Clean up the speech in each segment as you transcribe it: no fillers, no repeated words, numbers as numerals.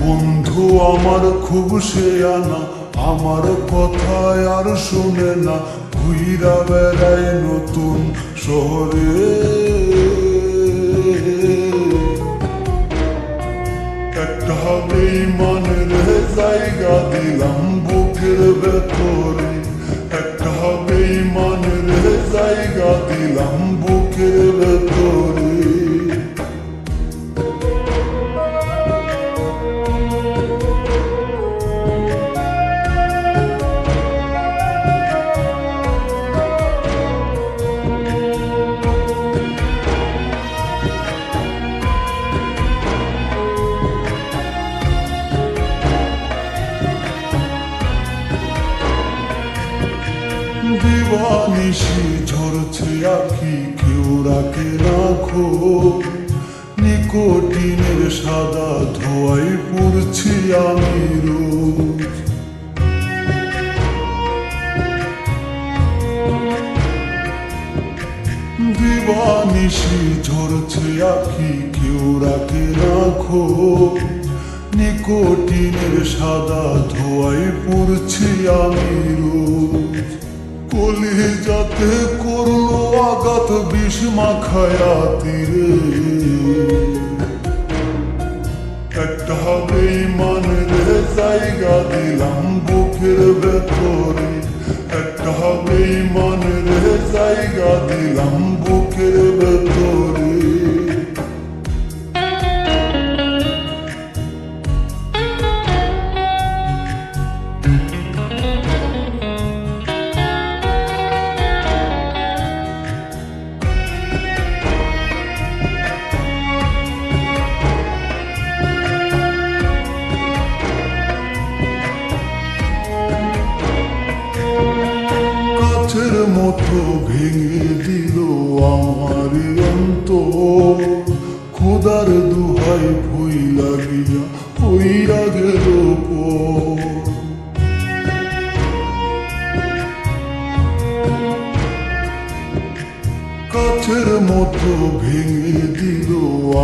বন্ধু আমার খুব শেয়ানা, আমার কথায় আর শুনে না, ঘুইরা বেড়ায় নতুন শহরে। একটা বেঈমানের জায়গা দিলাম বুকের ভেতরে, একটা বেঈমানের জায়গা দিলাম বুকের ভেতরে। দিবানিশি ঝরছে আখি, কেউ রাখে না খোঁজ, নিকোটিনের সাদা ধোঁয়ায় পড়ছি আমি রোজ। দিবানিশি ঝরছে আখি, কেউ রাখে না খোঁজ, নিকোটিনের সাদা ধোঁয়ায় পড়ছি আমি রোজ। কলিজাতে করলো আঘাত বিষ মাখায়া তীরে, একটা বেঈমানের জায়গা দিলাম বুকের ভেতরে, একটা বেঈমানের জায়গা দিলাম বুকের ভেতরে। কাচের মতো ভেঙে দিল আমার অন্তর, খোদার দুহাই ভুই লাগিয়া হইয়া গেল পর। কাচের মতো ভেঙে দিল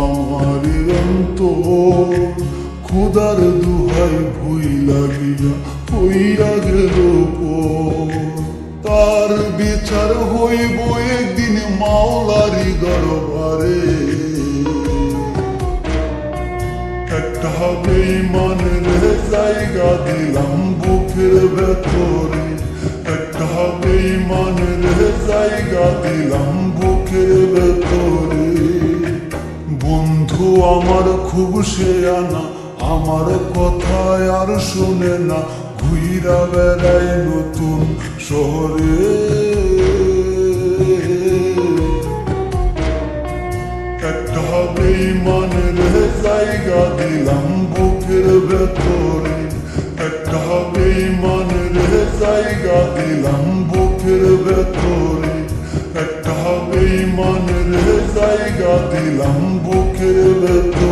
আমার অন্তর, খোদার দুহাই ভুই লাগিয়া হইয়া গেল পর। তার বিচার হইব একদিন মাওলারি দরবারে, একটা বেঈমানের জায়গা দিলাম বুকের ভেতরে, একটা বেঈমানের জায়গা দিলাম বুকের ভেতরে। বন্ধু আমার খুব শেয়ানা, আমার কথায় আর শুনে না, ঘুইরা বেড়ায় নতুন শহরে। একটা বেঈমানের জায়গা দিলাম বুকের ভেতরে, একটা বেঈমানের জায়গা দিলাম বুকের ভেতরে, একটা বেঈমানের জায়গা দিলাম বুকের ভেতরে।